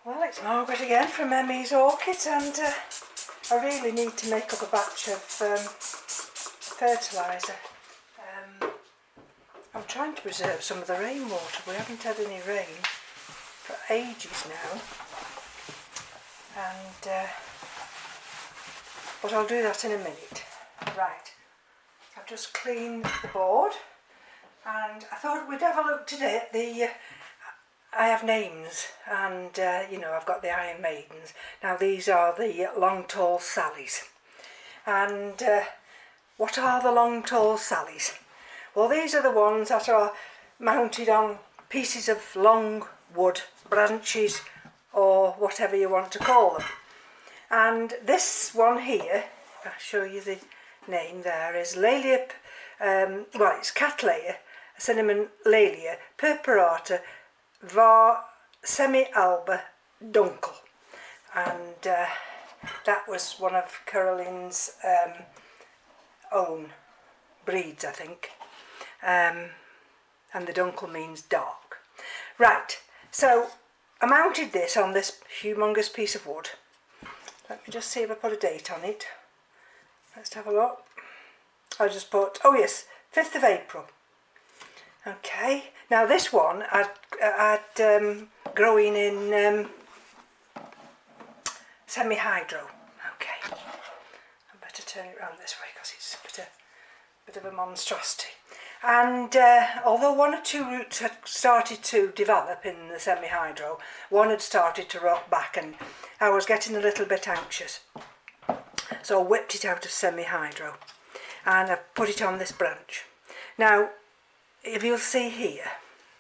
Well, it's Margaret again from M.E.s Orchids, and I really need to make up a batch of fertiliser. I'm trying to preserve some of the rainwater. We haven't had any rain for ages now, and but I'll do that in a minute. Right, I've just cleaned the board, and I thought we'd have a look today at the I have names, and you know, I've got the Iron Maidens. Now these are the long tall Sallies. And what are the long tall Sallies? Well, these are the ones that are mounted on pieces of long wood, branches, or whatever you want to call them. And this one here, I'll show you the name there, is Laelia, well, it's Cattleya, cinnamon Laelia purpurata var semi-alba dunkel, and that was one of Caroline's own breeds, I think, and the dunkel means dark. Right, so I mounted this on this humongous piece of wood. Let me just see if I put a date on it. Let's have a look. I just put, oh yes, 5th of April. Okay, now this one I'd growing in semi-hydro. Okay, I better turn it around this way because it's a bit of a monstrosity. And although one or two roots had started to develop in the semi-hydro, one had started to rot back, and I was getting a little bit anxious. So I whipped it out of semi-hydro and I put it on this branch. Now, if you'll see here,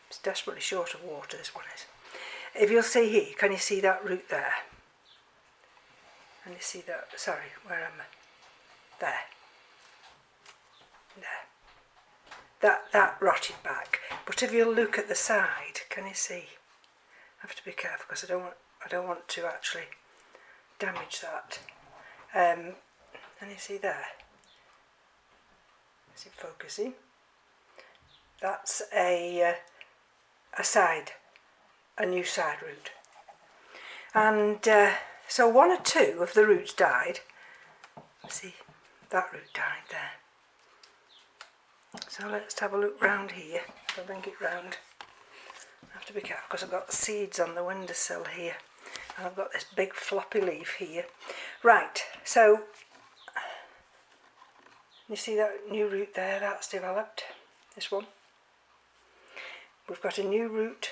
it's desperately short of water, this one is. If you'll see here, can you see that root there? Can you see that? Sorry, where am I? There. There. That rotted back. But if you look at the side, can you see? I have to be careful because I don't want to actually damage that. Can you see there? Is it focusing? That's a new side root, and so one or two of the roots died. See, that root died there. So let's have a look round here. I'll bring it round. I have to be careful because I've got seeds on the windowsill here, and I've got this big floppy leaf here. Right, so you see that new root there that's developed, this one. We've got a new root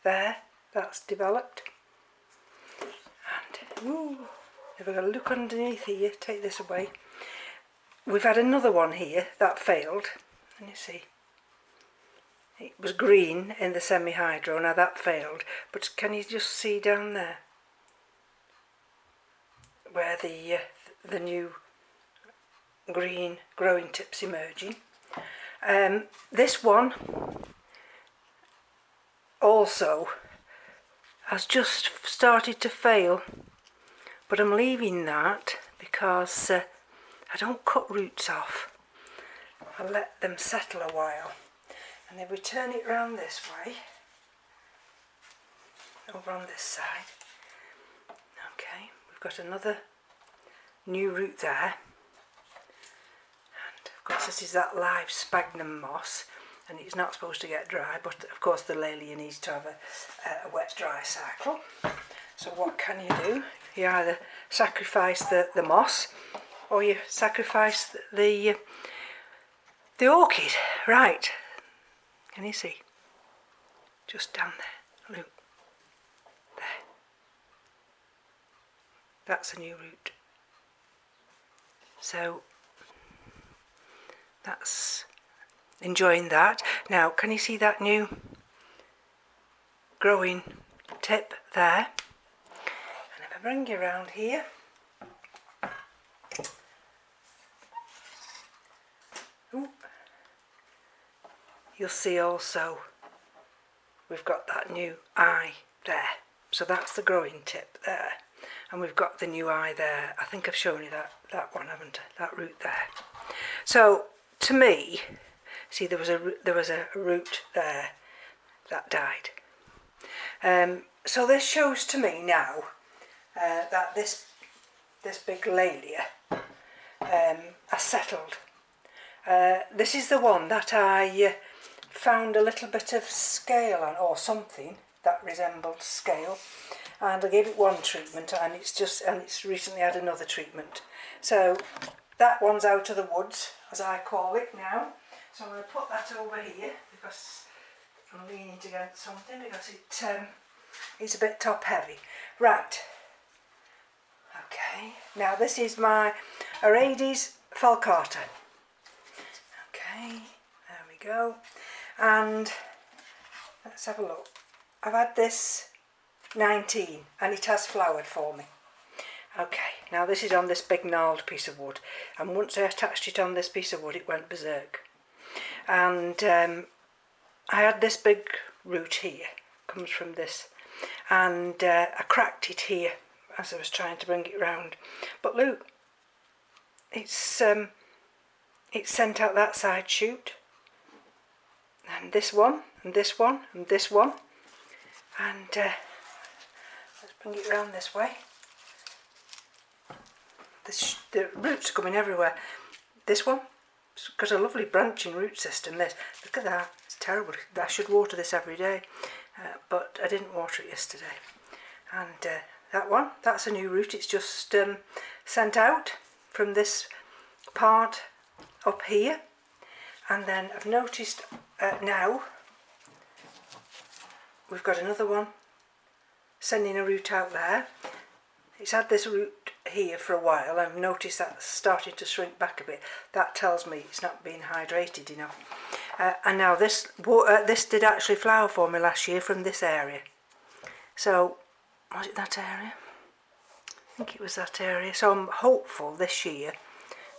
there that's developed, and ooh, if we're going to look underneath here, take this away, we've had another one here that failed, and you see it was green in the semi-hydro. Now that failed, but can you just see down there where the new green growing tips emerging? This one also has just started to fail, but I'm leaving that because I don't cut roots off. I let them settle a while, and if we turn it round this way, over on this side, okay, we've got another new root there, and of course this is that live sphagnum moss, and it's not supposed to get dry, but of course the Laelia needs to have a wet dry cycle. So what can you do? You either sacrifice the moss, or you sacrifice the orchid. Right, can you see? Just down there, look, there. That's a new root. So that's enjoying that. Now, can you see that new growing tip there? And if I bring you around here, you'll see also we've got that new eye there. So that's the growing tip there, and we've got the new eye there. I think I've shown you that one, haven't I? That root there. So to me, see, there was a root there that died. so this shows to me now that this big Laelia has settled. This is the one that I found a little bit of scale on, or something that resembled scale, and I gave it one treatment, and it's recently had another treatment. So that one's out of the woods, as I call it now. So I'm going to put that over here because I'm leaning against something, because it's a bit top heavy. Right. Okay. Now this is my Aerangis falcata. Okay. There we go. And let's have a look. I've had this 19 and it has flowered for me. Okay, now this is on this big gnarled piece of wood, and once I attached it on this piece of wood it went berserk. And I had this big root here, comes from this, and I cracked it here as I was trying to bring it round. But look, it's sent out that side shoot, and this one, and this one, and this one, and let's bring it round this way. The roots are coming everywhere. This one, it's got a lovely branching root system. This, look at that, it's terrible. I should water this every day, but I didn't water it yesterday. And that one, that's a new root. It's just sent out from this part up here. And then I've noticed now we've got another one sending a root out there. It's had this root here for a while. I've noticed that's starting to shrink back a bit. That tells me it's not being hydrated enough. And now this did actually flower for me last year from this area. So, was it that area? I think it was that area. So I'm hopeful this year.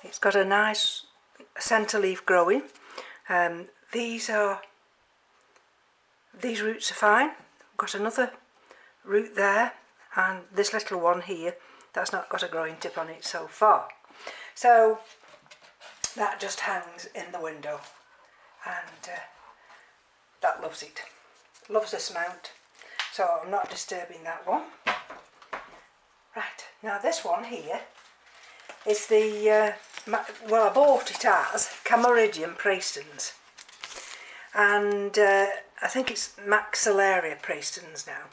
It's got a nice centre leaf growing. These roots are fine. I've got another root there, and this little one here that's not got a growing tip on it so far. So that just hangs in the window, and that loves it. Loves this mount, so I'm not disturbing that one. Right, now this one here is the, well, I bought it as Camaridium praestans, and I think it's Maxillaria praestans now.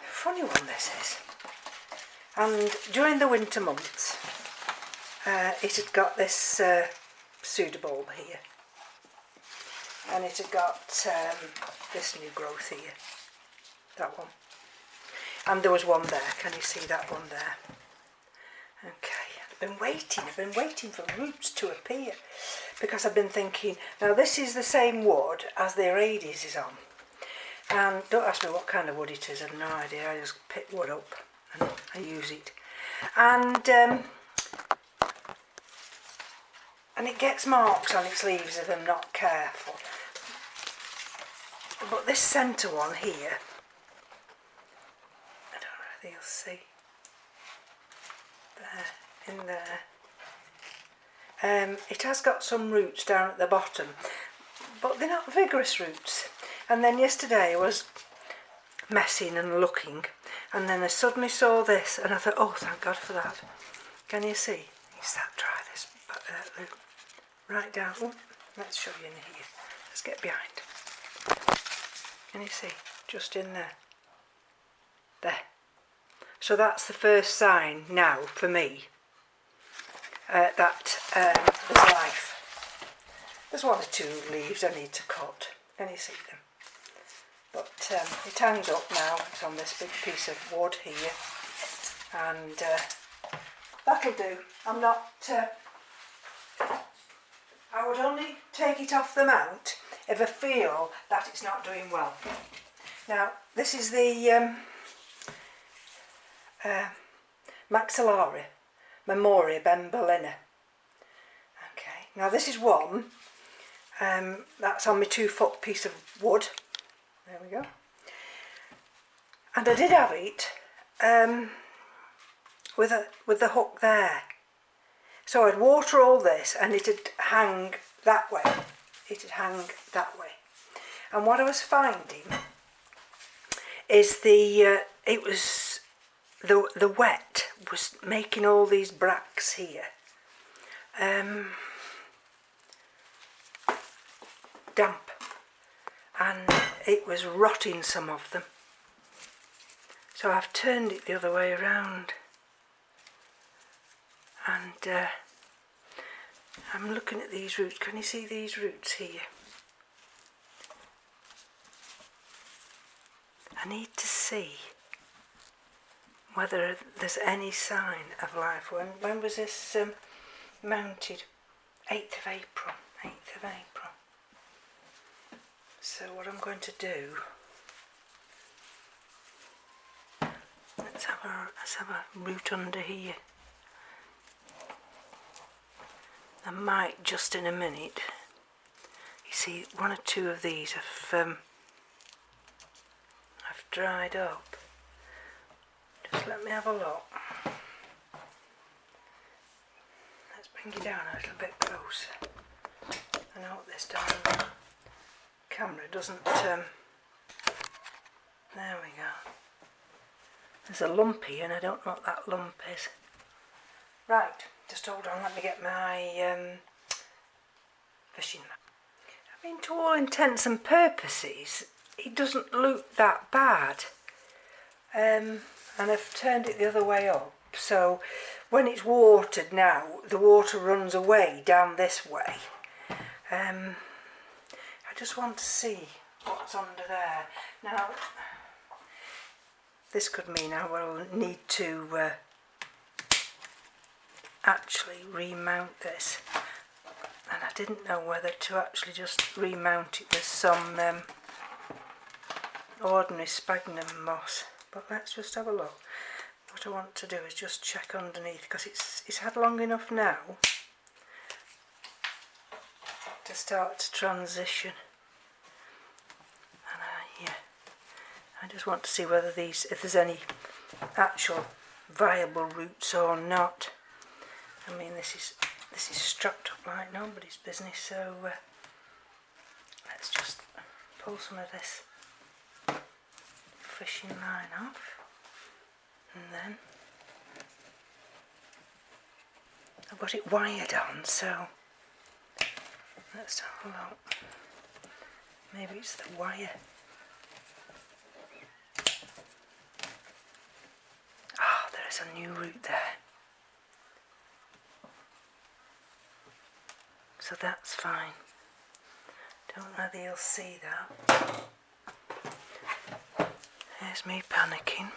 Funny one this is. And during the winter months it had got this pseudobulb here, and it had got this new growth here, that one, and there was one there. Can you see that one there? Okay, I've been waiting for roots to appear, because I've been thinking, now this is the same wood as the Orchids is on. And don't ask me what kind of wood it is, I have no idea. I just pick wood up and I use it. And it gets marks on its leaves if I'm not careful. But this centre one here, I don't know whether you'll see. There, in there. It has got some roots down at the bottom, but they're not vigorous roots. And then yesterday I was messing and looking, and then I suddenly saw this, and I thought, oh, thank God for that. Can you see? It's that dry, this loop. Right down. Oh, let's show you in here. Let's get behind. Can you see? Just in there. There. So that's the first sign now for me that there's life. There's one or two leaves I need to cut. Can you see them? But it hangs up now. It's on this big piece of wood here, and that'll do. I'm not. I would only take it off the mount if I feel that it's not doing well. Now this is the Maxillaria, Memoria Bembellina. Okay. Now this is one. That's on my 2-foot piece of wood. There we go. And I did have it with the hook there. So I'd water all this and it'd hang that way. It'd hang that way. And what I was finding is the wet was making all these bracts here damp, and it was rotting some of them. So I've turned it the other way around, and I'm looking at these roots. Can you see these roots here? I need to see whether there's any sign of life. When was this mounted? 8th of April. 8th of April. So what I'm going to do, let's have a root under here. I might just in a minute. You see, one or two of these have dried up. Just let me have a look. Let's bring you down a little bit closer. I hope this down camera doesn't. There we go. There's a lump here, and I don't know what that lump is. Right, just hold on. Let me get my fishing line. I mean, to all intents and purposes, it doesn't look that bad. And I've turned it the other way up, so when it's watered now, the water runs away down this way. I just want to see what's under there. Now, this could mean I will need to actually remount this, and I didn't know whether to actually just remount it with some ordinary sphagnum moss, but let's just have a look. What I want to do is just check underneath, because it's had long enough now to start to transition, and I just want to see whether if there's any actual viable roots or not. I mean, this is strapped up like nobody's business, so let's just pull some of this fishing line off, and then I've got it wired on, so let's have a look. Maybe it's the wire. Ah, there is a new root there, so that's fine. Don't know whether you'll see that. There's me panicking.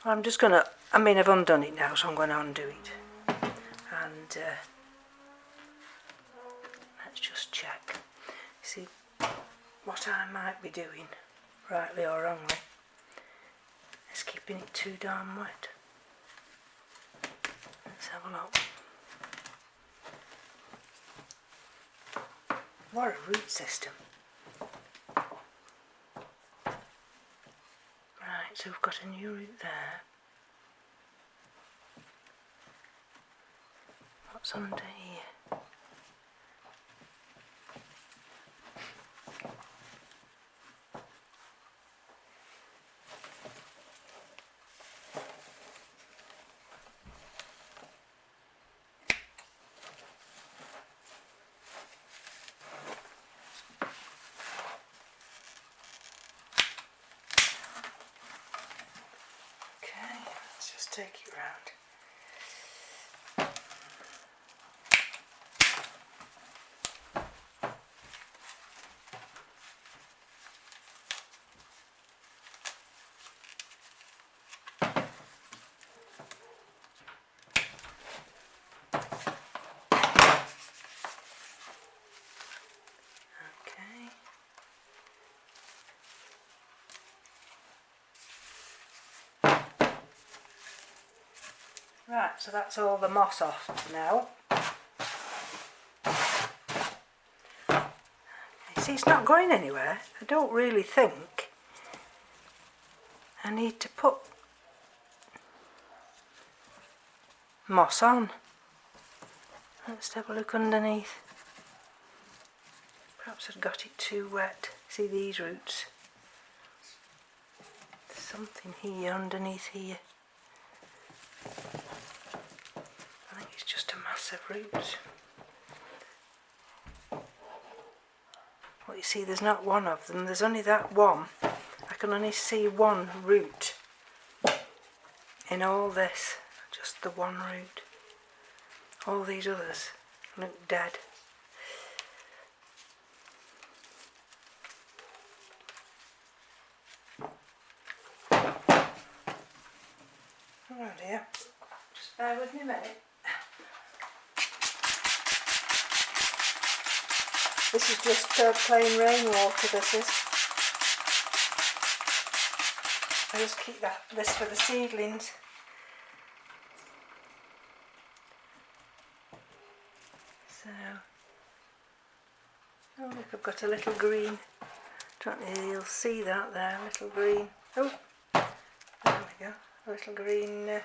I'm just gonna, I've undone it now, so I'm going to undo it. And let's just check. See, what I might be doing, rightly or wrongly, is keeping it too darn wet. Let's have a look. What a root system. Right, so we've got a new root there. What's under here? Take it round. Okay. Right, so that's all the moss off now. You see, it's not going anywhere. I don't really think I need to put moss on. Let's have a look underneath. Perhaps I've got it too wet. See these roots? something here underneath here. I think it's just a mass of roots. Well, you see, there's not one of them, there's only that one. I can only see one root in all this, just the one root. All these others look dead. Oh dear, just bear with me a minute. This is just plain rainwater, this is. I just keep this for the seedlings. So, oh look, I've got a little green. Don't know if you'll see that there, a little green. Oh, there we go, a little green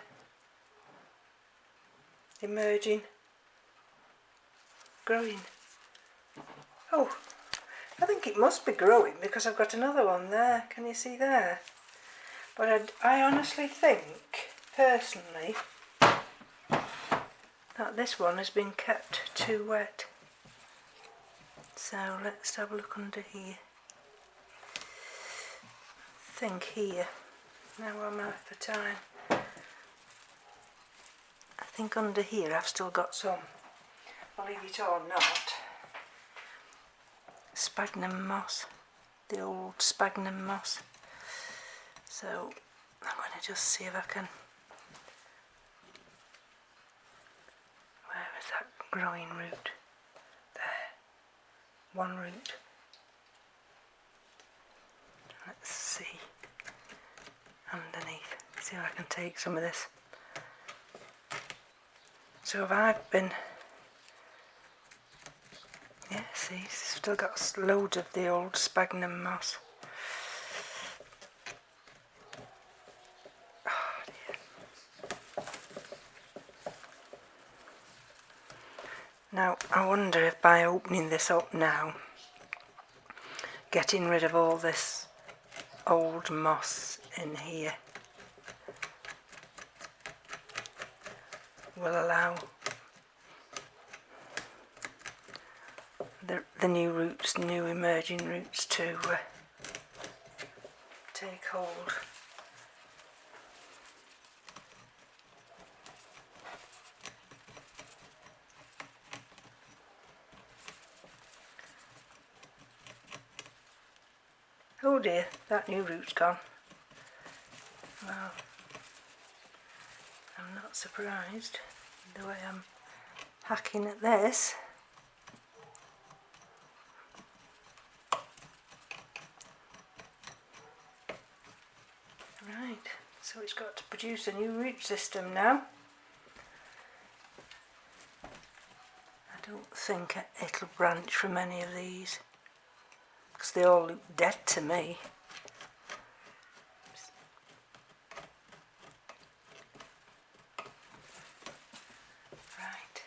emerging, growing. Oh, I think it must be growing because I've got another one there. Can you see there? But I honestly think, personally, that this one has been kept too wet. So let's have a look under here. I think here, now I'm out for time. I think under here I've still got some, believe it or not, sphagnum moss, the old sphagnum moss. So I'm going to just see if I can, where is that growing root? There, one root. Let's see, underneath, see if I can take some of this. So I've been, yeah, see, still got loads of the old sphagnum moss. Oh dear. Now I wonder if by opening this up now, getting rid of all this old moss in here will allow the new roots, new emerging roots to take hold. Oh dear, that new root's gone. Well, I'm not surprised the way I'm hacking at this. Right, so it's got to produce a new root system now. I don't think it'll branch from any of these, because they all look dead to me. Right.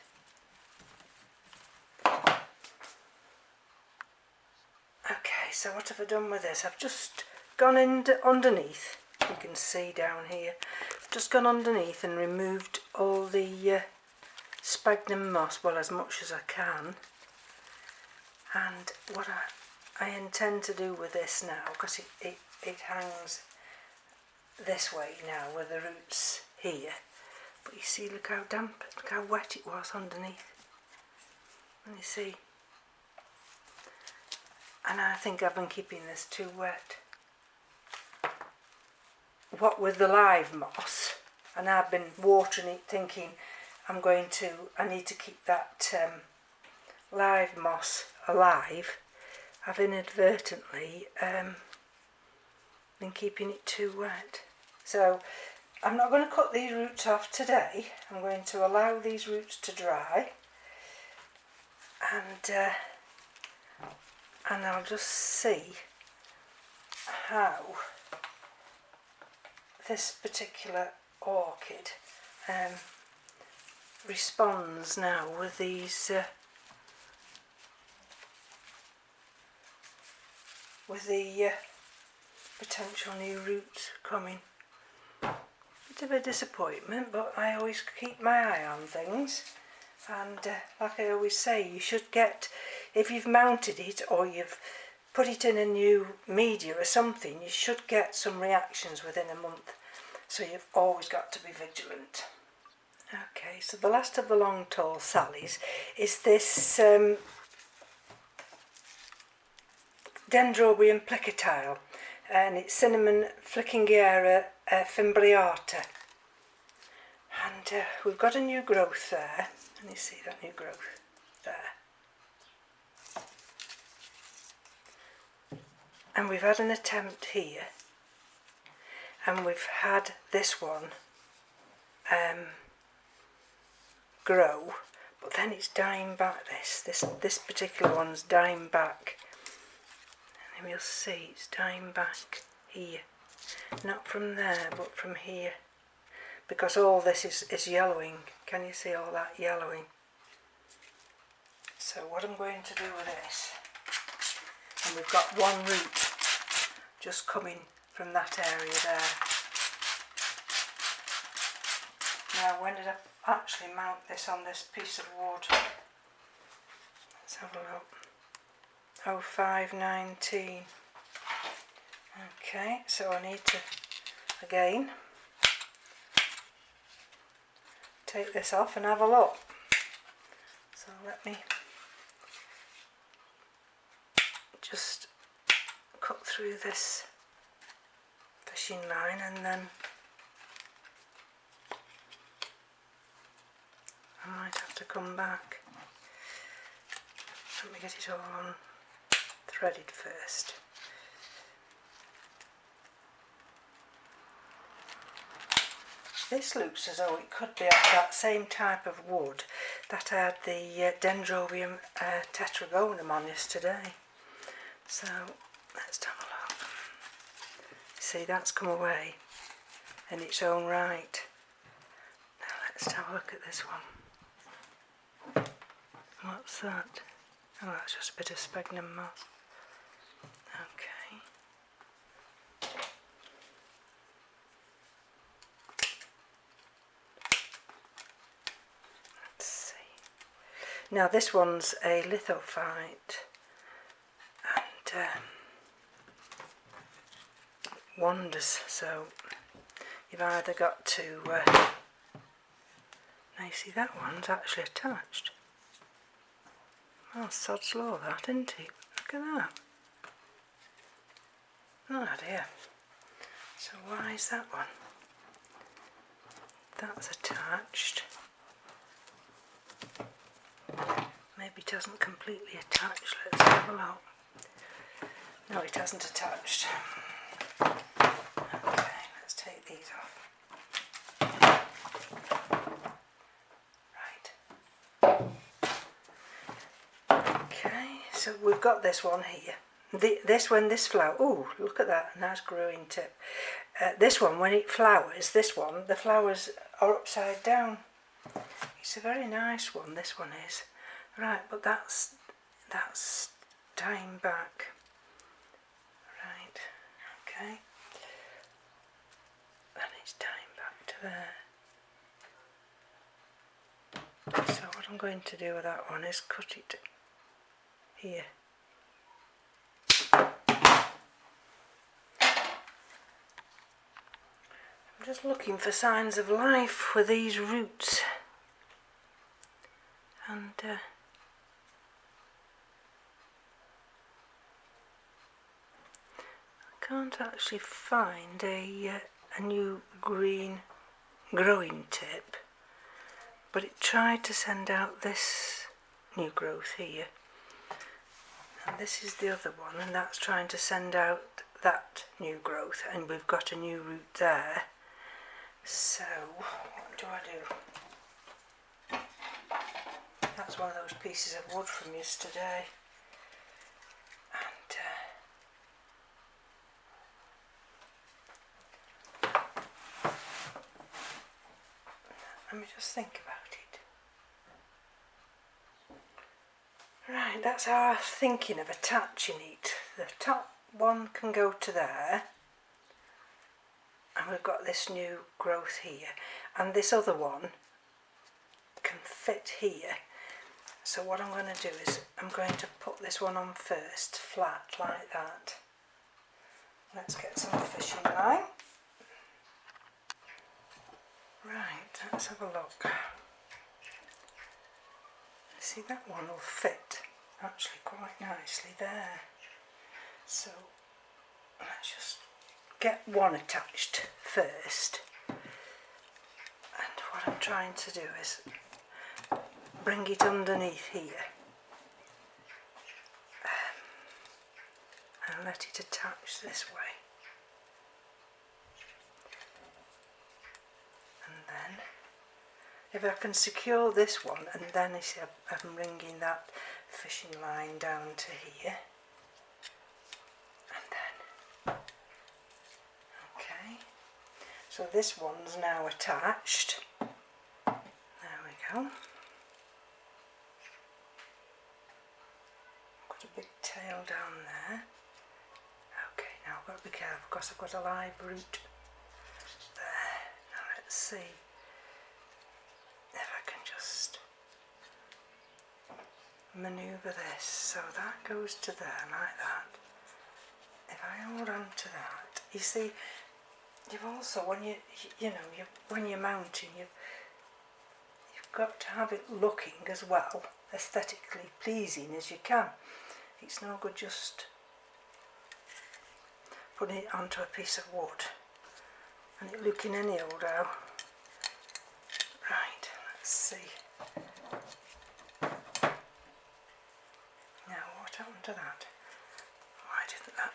Okay, so what have I done with this? I've just gone in underneath, you can see down here, I've just gone underneath and removed all the sphagnum moss, well, as much as I can. And what I intend to do with this now, because it hangs this way now with the roots here, but you see, look how damp, look how wet it was underneath, and you see, and I think I've been keeping this too wet. What with the live moss, and I've been watering it thinking I need to keep that live moss alive. I've inadvertently been keeping it too wet. So I'm not going to cut these roots off today. I'm going to allow these roots to dry, and I'll just see how this particular orchid responds now with these with the potential new roots coming. Bit of a disappointment, but I always keep my eye on things, and like I always say, you should get, if you've mounted it or you've put it in a new media or something, you should get some reactions within a month, so you've always got to be vigilant. Okay, so the last of the long tall sallies is this Dendrobium plicatile, and it's Cinnamon Flickingiera fimbriata, and we've got a new growth there. Let me see that new growth there, and we've had an attempt here, and we've had this one grow, but then it's dying back. This particular one's dying back, and you'll see it's dying back here, not from there but from here, because all this is yellowing. Can you see all that yellowing? So what I'm going to do with this, and we've got one root just coming from that area there. Now, when did I actually mount this on this piece of wood? Let's have a look. 0519. Okay, so I need to again take this off and have a look. So let me just cut through this fishing line, and then I might have to come back. Let me get it all on threaded first. This looks as though it could be that same type of wood that I had the Dendrobium tetragonum on yesterday. So let's have a look. See, that's come away in its own right. Now let's have a look at this one. What's that? Oh, that's just a bit of sphagnum moss. Okay. Let's see. Now this one's a lithophyte, and wanders, so you've either got to now you see that one's actually attached. Oh, sod's law that, isn't it? Look at that. Oh dear. So why is that one? That's attached. Maybe it hasn't completely attached. Let's have a look. No, it hasn't attached. Okay, let's take these off. So we've got this one here. This flower, oh, look at that, nice growing tip. This one, when it flowers, the flowers are upside down. It's a very nice one, this one is. Right, but that's dying back. Right, okay. And it's dying back to there. So what I'm going to do with that one is cut it here. I'm just looking for signs of life with these roots, and I can't actually find a new green growing tip, but it tried to send out this new growth here. And this is the other one, and that's trying to send out that new growth, and we've got a new root there. So what do I do? That's one of those pieces of wood from yesterday, and let me just think about it. Right, that's how I'm thinking of attaching it. The top one can go to there, and we've got this new growth here, and this other one can fit here. So what I'm going to do is I'm going to put this one on first, flat like that. Let's get some fishing line. Right, let's have a look. See, that one will fit actually quite nicely there. So let's just get one attached first. And what I'm trying to do is bring it underneath here and let it attach this way. And then if I can secure this one, and then you see I'm bringing that fishing line down to here, and then, okay, so this one's now attached. There we go. Got a big tail down there. Okay, now I've got to be careful because I've got a live root there. Now let's see if I can just manoeuvre this so that goes to there like that. If I hold on to that, you see, you've also, when when you're mounting, you've got to have it looking as well, aesthetically pleasing as you can. It's no good just putting it onto a piece of wood and it looking any old how. Right, let's see. Now what happened to that? Why didn't that?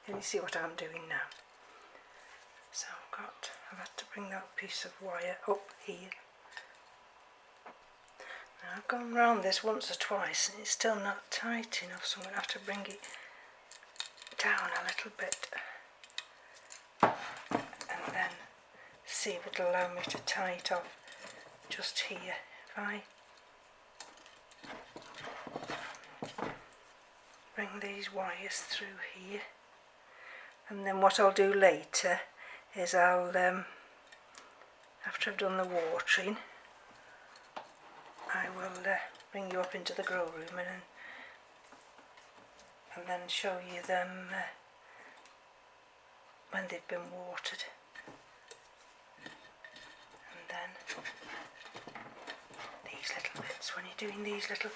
Can you see what I'm doing now? So I've had to bring that piece of wire up here. Now I've gone round this once or twice and it's still not tight enough, so I'm going to have to bring it down a little bit and then see if it'll allow me to tie it off just here. If I bring these wires through here, and then what I'll do later is I'll, after I've done the watering, I will bring you up into the grow room and then show you them when they've been watered. And then these little bits, when you're doing these little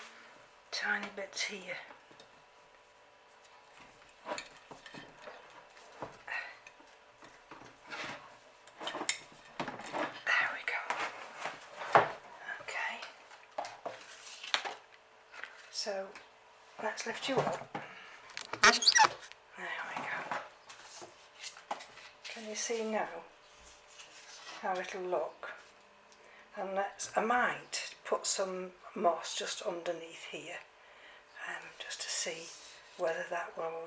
tiny bits here, there we go. Okay, so let's lift you up. There we go. Can you see now how it'll look? And I might put some moss just underneath here, just to see whether that will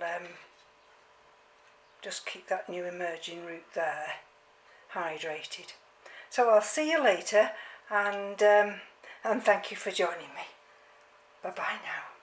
just keep that new emerging root there hydrated. So I'll see you later, and thank you for joining me. Bye bye now.